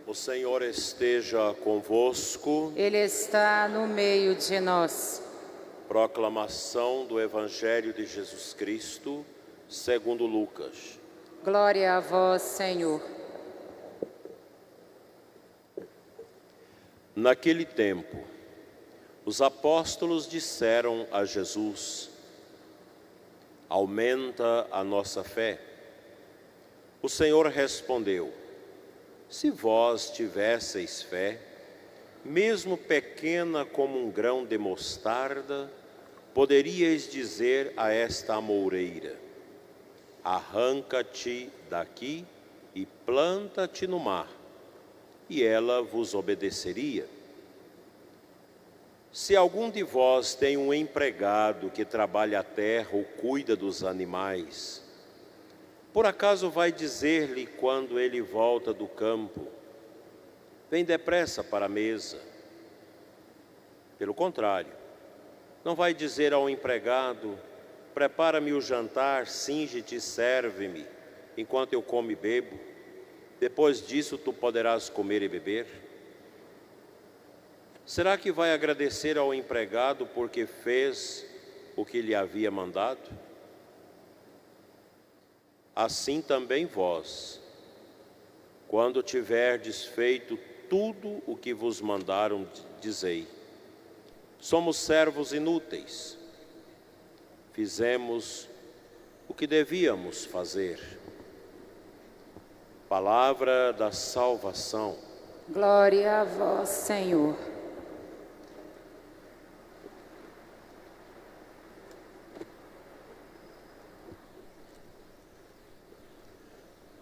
O Senhor esteja convosco. Ele está no meio de nós. Proclamação do Evangelho de Jesus Cristo, segundo Lucas. Glória a vós, Senhor. Naquele tempo, os apóstolos disseram a Jesus: aumenta a nossa fé. O Senhor respondeu: se vós tivesseis fé, mesmo pequena como um grão de mostarda, poderíeis dizer a esta amoreira: arranca-te daqui e planta-te no mar, e ela vos obedeceria. Se algum de vós tem um empregado que trabalha a terra ou cuida dos animais, por acaso vai dizer-lhe quando ele volta do campo: vem depressa para a mesa? Pelo contrário, não vai dizer ao empregado: prepara-me o jantar, cinge-te e serve-me, enquanto eu como e bebo. Depois disso tu poderás comer e beber? Será que vai agradecer ao empregado porque fez o que lhe havia mandado? Assim também vós, quando tiverdes feito tudo o que vos mandaram, dizei: somos servos inúteis, fizemos o que devíamos fazer. Palavra da salvação. Glória a vós, Senhor.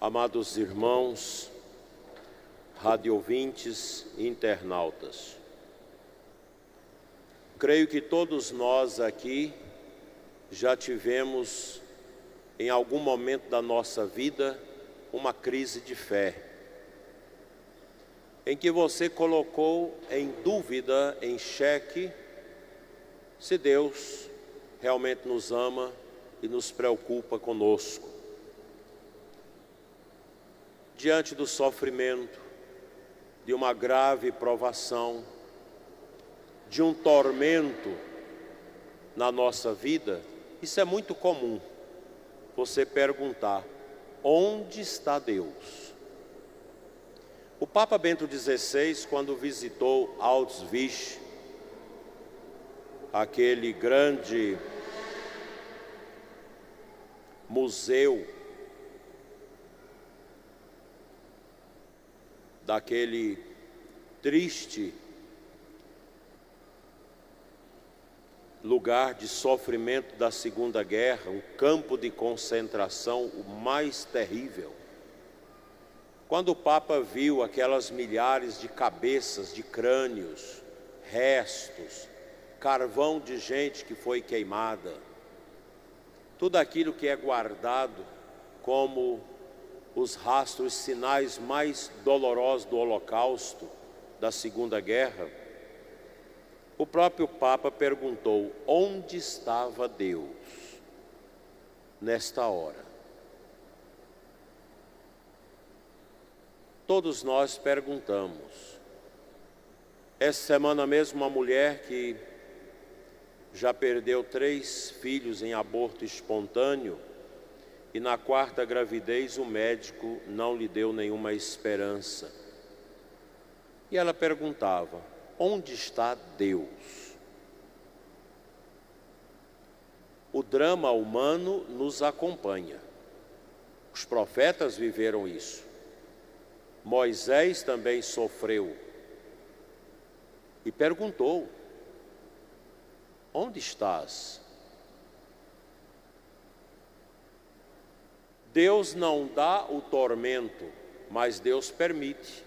Amados irmãos, radioouvintes e internautas, creio que todos nós aqui já tivemos, em algum momento da nossa vida, uma crise de fé, em que você colocou em dúvida, em xeque, se Deus realmente nos ama e nos preocupa conosco. Diante do sofrimento, de uma grave provação, de um tormento na nossa vida, isso é muito comum, você perguntar: onde está Deus? O Papa Bento XVI, quando visitou Auschwitz, aquele grande museu daquele triste lugar de sofrimento da Segunda Guerra, um campo de concentração, o mais terrível. Quando o Papa viu aquelas milhares de cabeças, de crânios, restos, carvão de gente que foi queimada, tudo aquilo que é guardado como os rastros, sinais mais dolorosos do Holocausto, da Segunda Guerra, o próprio Papa perguntou: onde estava Deus nesta hora? Todos nós perguntamos. Essa semana mesmo, uma mulher que já perdeu 3 filhos em aborto espontâneo, e na 4ª gravidez o médico não lhe deu nenhuma esperança. E ela perguntava: onde está Deus? O drama humano nos acompanha. Os profetas viveram isso. Moisés também sofreu. E perguntou: onde estás? Deus não dá o tormento, mas Deus permite.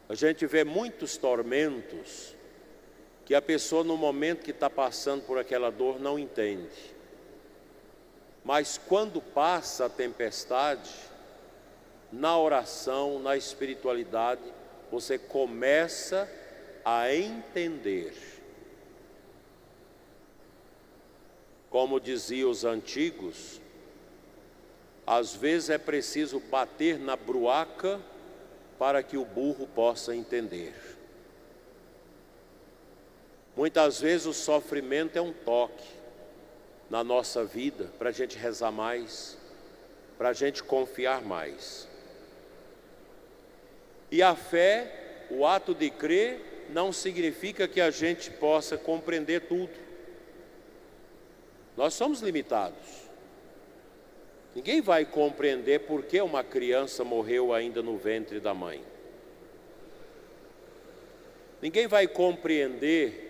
A gente vê muitos tormentos que a pessoa, no momento que está passando por aquela dor, não entende. Mas quando passa a tempestade, na oração, na espiritualidade, você começa a entender. Como diziam os antigos, Às vezes é preciso bater na bruaca para que o burro possa entender. Muitas vezes o sofrimento é um toque na nossa vida para a gente rezar mais, para a gente confiar mais. E a fé, o ato de crer, não significa que a gente possa compreender tudo. Nós somos limitados. Ninguém vai compreender por que uma criança morreu ainda no ventre da mãe. Ninguém vai compreender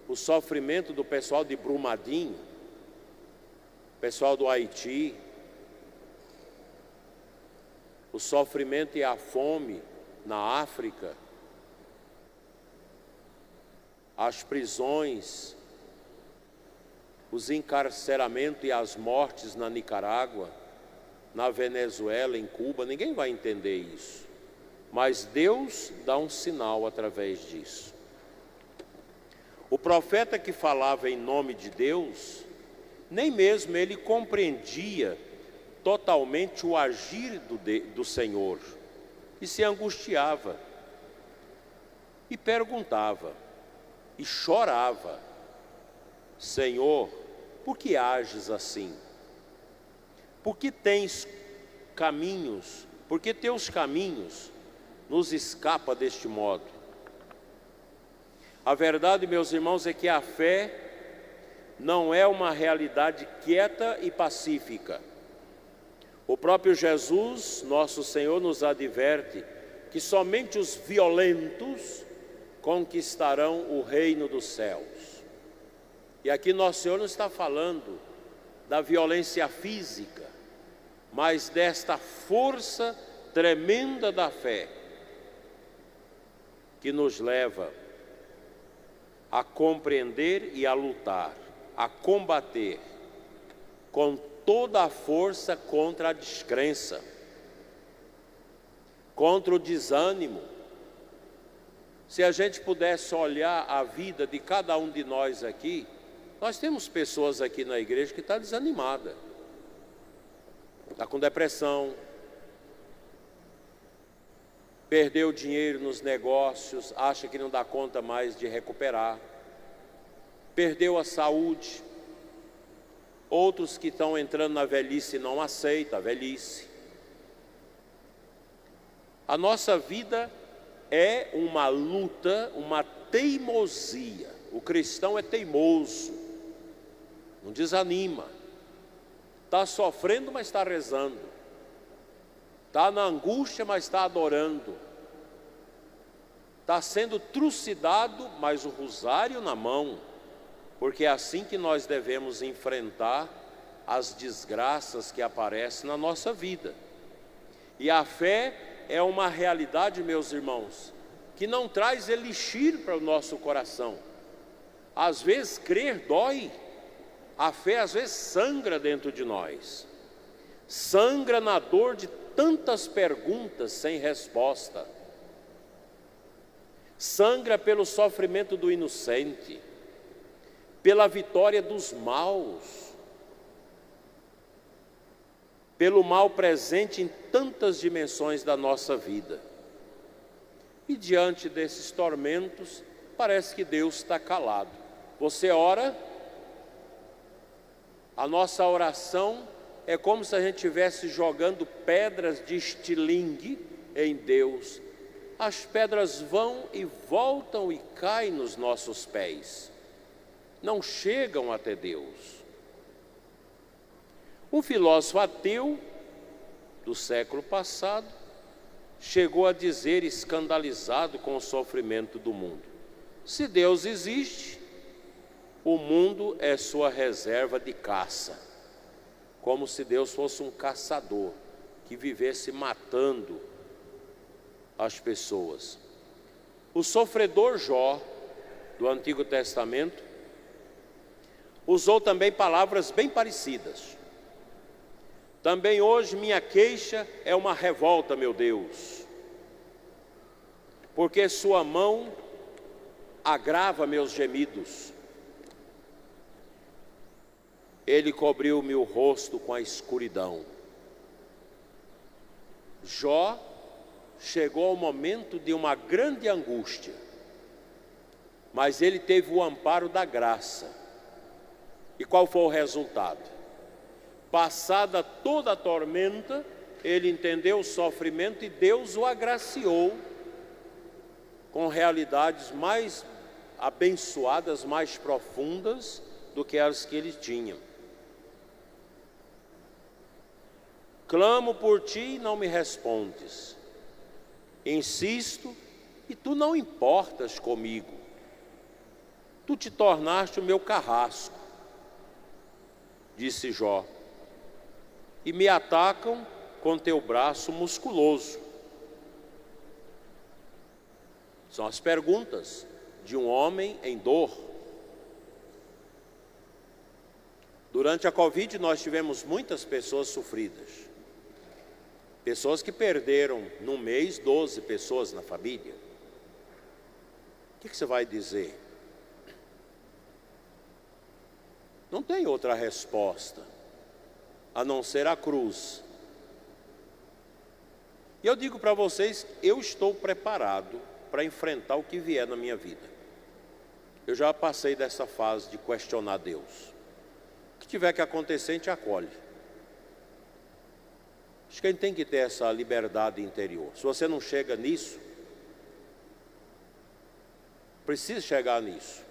o sofrimento do pessoal de Brumadinho, pessoal do Haiti, o sofrimento e a fome na África, as prisões, os encarceramentos e as mortes na Nicarágua, na Venezuela, em Cuba. Ninguém vai entender isso, mas Deus dá um sinal através disso. O profeta que falava em nome de Deus, nem mesmo ele compreendia totalmente o agir do Senhor, e se angustiava, e perguntava, e chorava: Senhor, por que ages assim? Por que tens caminhos, por que teus caminhos nos escapa deste modo? A verdade, meus irmãos, é que a fé não é uma realidade quieta e pacífica. O próprio Jesus, nosso Senhor, nos adverte que somente os violentos conquistarão o reino dos céus. E aqui nosso Senhor não está falando da violência física, mas desta força tremenda da fé que nos leva a compreender e a lutar, a combater com toda a força contra a descrença, contra o desânimo. Se a gente pudesse olhar a vida de cada um de nós aqui, nós temos pessoas aqui na igreja que estão desanimadas, está com depressão, perdeu dinheiro nos negócios, acha que não dá conta mais de recuperar, perdeu a saúde. Outros que estão entrando na velhice não aceitam a velhice. A nossa vida é uma luta, uma teimosia. O cristão é teimoso, não desanima, está sofrendo, mas está rezando, está na angústia, mas está adorando, está sendo trucidado, mas o rosário na mão, porque é assim que nós devemos enfrentar as desgraças que aparecem na nossa vida. E a fé é uma realidade, meus irmãos, que não traz elixir para o nosso coração. Às vezes crer dói, a fé às vezes sangra dentro de nós, sangra na dor de tantas perguntas sem resposta, sangra pelo sofrimento do inocente, pela vitória dos maus, pelo mal presente em tantas dimensões da nossa vida. E diante desses tormentos, parece que Deus está calado. Você ora, a nossa oração é como se a gente estivesse jogando pedras de estilingue em Deus. As pedras vão e voltam e caem nos nossos pés, não chegam até Deus. Um filósofo ateu do século passado chegou a dizer, escandalizado com o sofrimento do mundo: se Deus existe, o mundo é sua reserva de caça, como se Deus fosse um caçador que vivesse matando as pessoas. O sofredor Jó, do Antigo Testamento, usou também palavras bem parecidas. Também hoje minha queixa é uma revolta, meu Deus, porque sua mão agrava meus gemidos. Ele cobriu meu rosto com a escuridão. Jó chegou ao momento de uma grande angústia, mas ele teve o amparo da graça. E qual foi o resultado? Passada toda a tormenta, ele entendeu o sofrimento e Deus o agraciou com realidades mais abençoadas, mais profundas do que as que ele tinha. Clamo por ti e não me respondes. Insisto e tu não importas comigo. Tu te tornaste o meu carrasco, disse Jó, e me atacam com teu braço musculoso. São as perguntas de um homem em dor. Durante a Covid nós tivemos muitas pessoas sofridas. Pessoas que perderam num mês 12 pessoas na família. O que você vai dizer? Não tem outra resposta a não ser a cruz. E eu digo para vocês, eu estou preparado para enfrentar o que vier na minha vida. Eu já passei dessa fase de questionar Deus. O que tiver que acontecer, a gente acolhe. Acho que a gente tem que ter essa liberdade interior. Se você não chega nisso, precisa chegar nisso.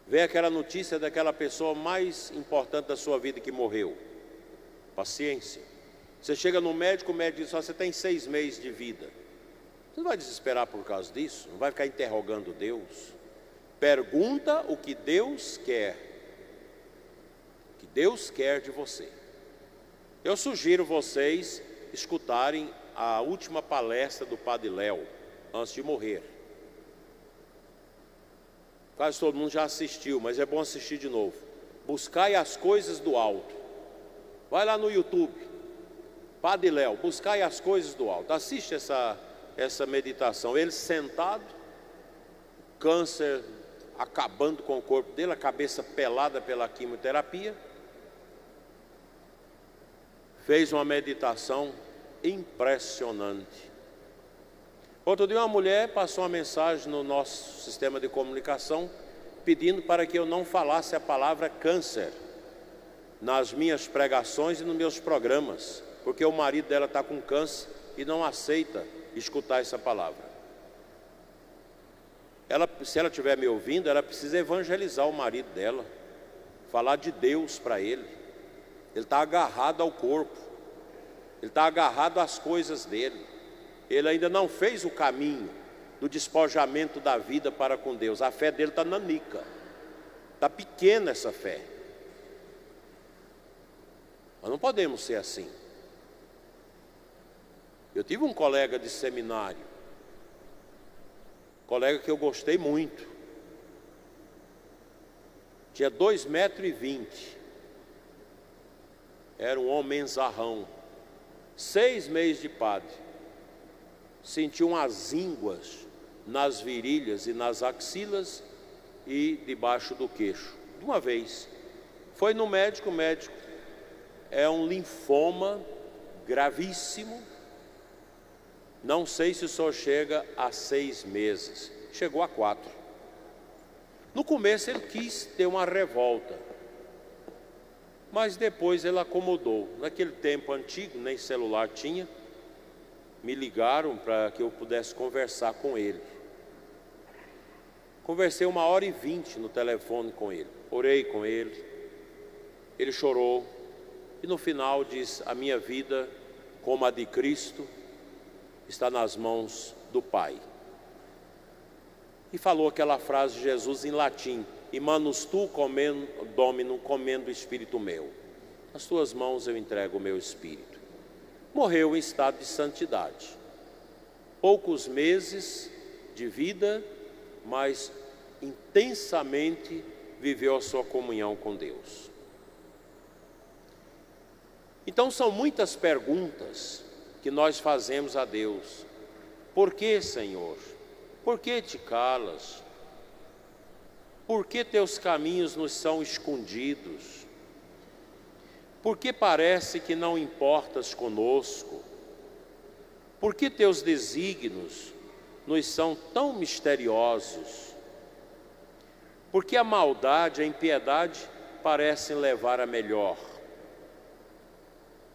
Vê aquela notícia daquela pessoa mais importante da sua vida que morreu. Paciência. Você chega no médico, o médico diz: você tem 6 meses de vida. Você não vai desesperar por causa disso? Não vai ficar interrogando Deus? Pergunta o que Deus quer. O que Deus quer de você. Eu sugiro vocês escutarem a última palestra do Padre Léo, antes de morrer. Quase todo mundo já assistiu, mas é bom assistir de novo. Buscai as coisas do alto. Vai lá no YouTube, Padre Léo, buscai as coisas do alto. Assiste essa meditação. Ele sentado, câncer acabando com o corpo dele, a cabeça pelada pela quimioterapia. Fez uma meditação impressionante. Outro dia uma mulher passou uma mensagem no nosso sistema de comunicação pedindo para que eu não falasse a palavra câncer nas minhas pregações e nos meus programas, porque o marido dela está com câncer e não aceita escutar essa palavra. Se ela estiver me ouvindo, ela precisa evangelizar o marido dela, falar de Deus para ele. Ele está agarrado ao corpo, ele está agarrado às coisas dele. Ele ainda não fez o caminho do despojamento da vida para com Deus. A fé dele está nanica, está pequena essa fé. Nós não podemos ser assim. Eu tive um colega de seminário, colega que eu gostei muito, tinha 2,20 m, era um homem zarrão, 6 meses de padre, sentiu umas ínguas nas virilhas e nas axilas e debaixo do queixo, de uma vez. Foi no médico, o médico: é um linfoma gravíssimo, não sei se o senhor chega a 6 meses. Chegou a 4. No começo ele quis ter uma revolta, mas depois ele acomodou. Naquele tempo antigo, nem celular tinha, me ligaram para que eu pudesse conversar com ele. Conversei 1h20 no telefone com ele, orei com ele, ele chorou e no final diz: a minha vida, como a de Cristo, está nas mãos do Pai. E falou aquela frase de Jesus em latim: Imanus tu Dominum comendo o espírito meu. Nas tuas mãos eu entrego o meu espírito. Morreu em estado de santidade. Poucos meses de vida, mas intensamente viveu a sua comunhão com Deus. Então são muitas perguntas que nós fazemos a Deus. Por que, Senhor? Por que te calas? Por que teus caminhos nos são escondidos? Por que parece que não importas conosco? Por que teus desígnios nos são tão misteriosos? Porque a maldade e a impiedade parecem levar a melhor.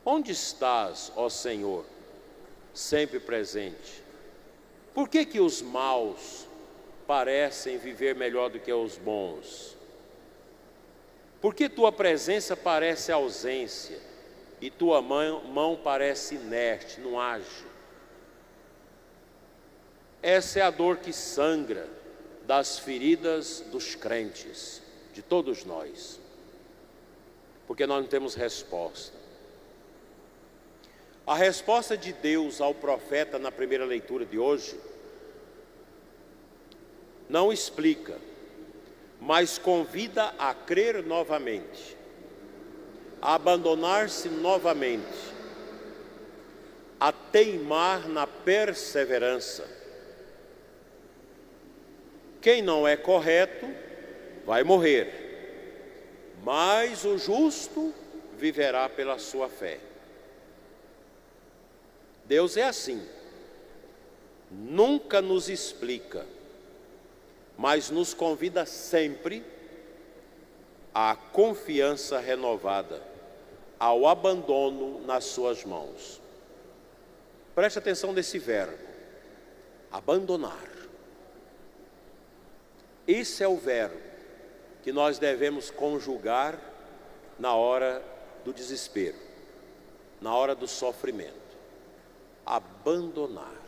Onde estás, ó Senhor, sempre presente? Por que os maus parecem viver melhor do que os bons? Por que tua presença parece ausência e tua mão parece inerte, não age? Essa é a dor que sangra das feridas dos crentes, de todos nós, porque nós não temos resposta. A resposta de Deus ao profeta na primeira leitura de hoje não explica, mas convida a crer novamente, a abandonar-se novamente, a teimar na perseverança. Quem não é correto vai morrer, mas o justo viverá pela sua fé. Deus é assim, nunca nos explica, mas nos convida sempre à confiança renovada, ao abandono nas suas mãos. Preste atenção nesse verbo, abandonar. Esse é o verbo que nós devemos conjugar na hora do desespero, na hora do sofrimento. Abandonar.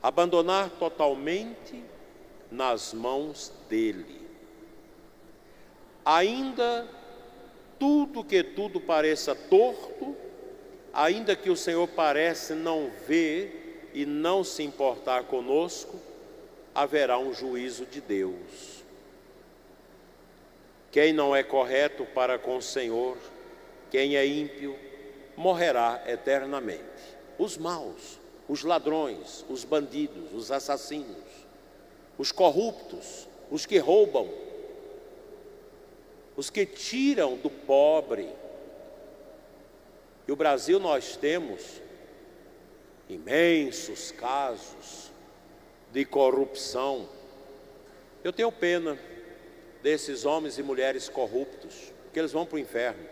Abandonar totalmente nas mãos dele. Ainda tudo pareça torto, ainda que o Senhor parece não ver e não se importar conosco, haverá um juízo de Deus. Quem não é correto para com o Senhor, quem é ímpio, morrerá eternamente. Os maus, os ladrões, os bandidos, os assassinos, os corruptos, os que roubam, os que tiram do pobre. E o Brasil nós temos imensos casos de corrupção. Eu tenho pena desses homens e mulheres corruptos, porque eles vão para o inferno.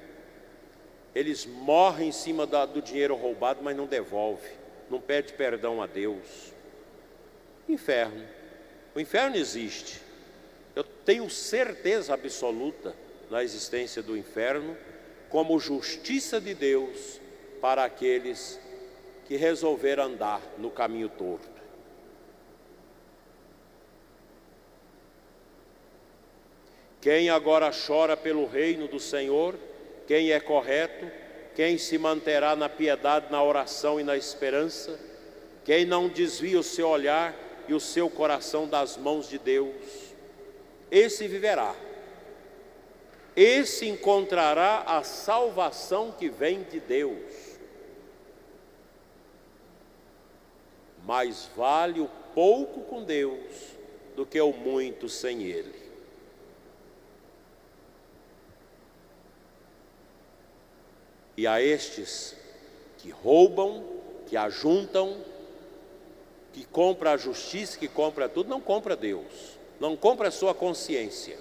Eles morrem em cima do dinheiro roubado, mas não devolve, não pede perdão a Deus. Inferno. O inferno existe. Eu tenho certeza absoluta da existência do inferno como justiça de Deus para aqueles que resolveram andar no caminho torto. Quem agora chora pelo reino do Senhor, quem é correto, quem se manterá na piedade, na oração e na esperança, quem não desvia o seu olhar e o seu coração das mãos de Deus, esse viverá. Esse encontrará a salvação que vem de Deus. Mais vale o pouco com Deus do que o muito sem Ele. E a estes que roubam, que ajuntam, que compra a justiça, que compra tudo, não compra Deus, não compra a sua consciência.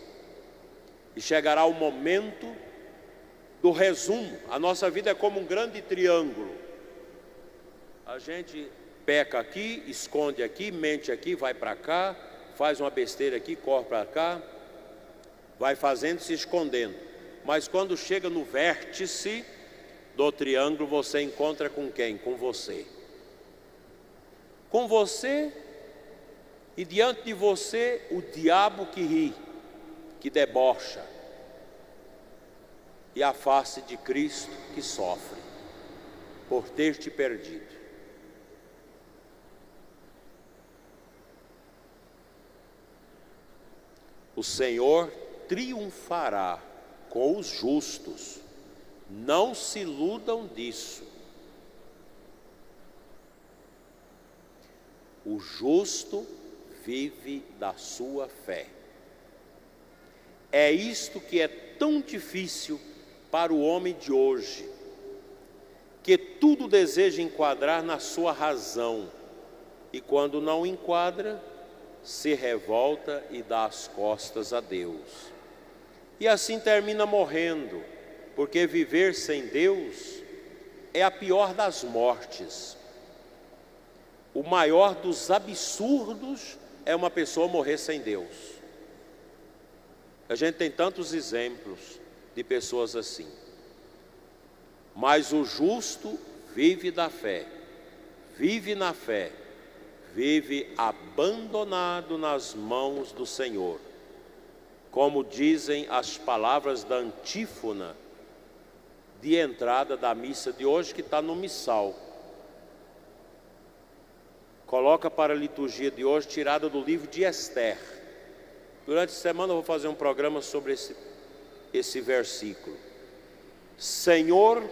E chegará o momento do resumo. A nossa vida é como um grande triângulo. A gente peca aqui, esconde aqui, mente aqui, vai para cá, faz uma besteira aqui, corre para cá, vai fazendo, se escondendo. Mas quando chega no vértice do triângulo, você encontra com quem? Com você. Com você e diante de você o diabo que ri, que debocha, e a face de Cristo que sofre por ter te perdido. O Senhor triunfará com os justos, não se iludam disso. O justo vive da sua fé. É isto que é tão difícil para o homem de hoje, que tudo deseja enquadrar na sua razão, e quando não enquadra, se revolta e dá as costas a Deus. E assim termina morrendo, porque viver sem Deus é a pior das mortes. O maior dos absurdos é uma pessoa morrer sem Deus. A gente tem tantos exemplos de pessoas assim. Mas o justo vive da fé, vive na fé, vive abandonado nas mãos do Senhor. Como dizem as palavras da antífona de entrada da missa de hoje, que está no missal. Coloca para a liturgia de hoje, tirada do livro de Esther. Durante a semana eu vou fazer um programa sobre esse versículo. Senhor,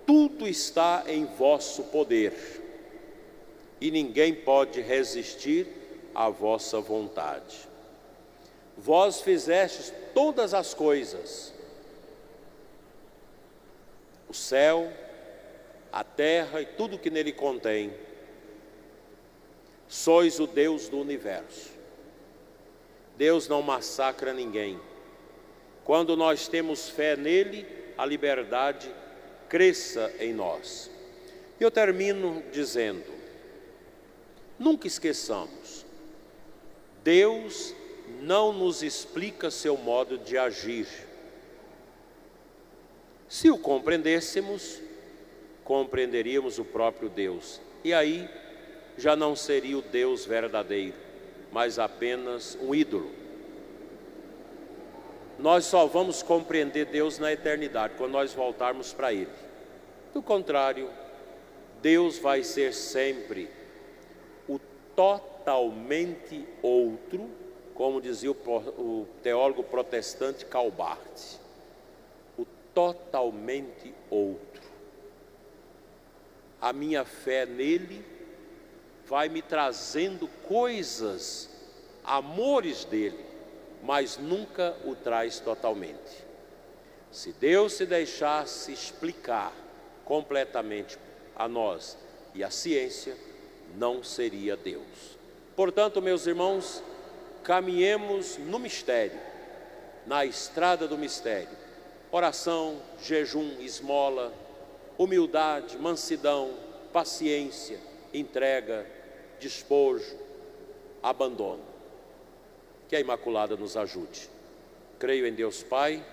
tudo está em vosso poder, e ninguém pode resistir à vossa vontade. Vós fizestes todas as coisas, o céu, a terra e tudo que nele contém. Sois o Deus do universo. Deus não massacra ninguém. Quando nós temos fé nele, a liberdade cresça em nós. Eu termino dizendo, nunca esqueçamos, Deus não nos explica seu modo de agir. Se o compreendêssemos, compreenderíamos o próprio Deus. E aí, já não seria o Deus verdadeiro, mas apenas um ídolo. Nós só vamos compreender Deus na eternidade, quando nós voltarmos para Ele. Do contrário, Deus vai ser sempre o totalmente outro, como dizia o teólogo protestante Calbart. O totalmente outro. A minha fé nele vai me trazendo coisas, amores dele, mas nunca o traz totalmente. Se Deus se deixasse explicar completamente a nós e a ciência, não seria Deus. Portanto, meus irmãos, caminhemos no mistério, na estrada do mistério. Oração, jejum, esmola, humildade, mansidão, paciência, entrega, despojo, abandono. Que a Imaculada nos ajude. Creio em Deus Pai.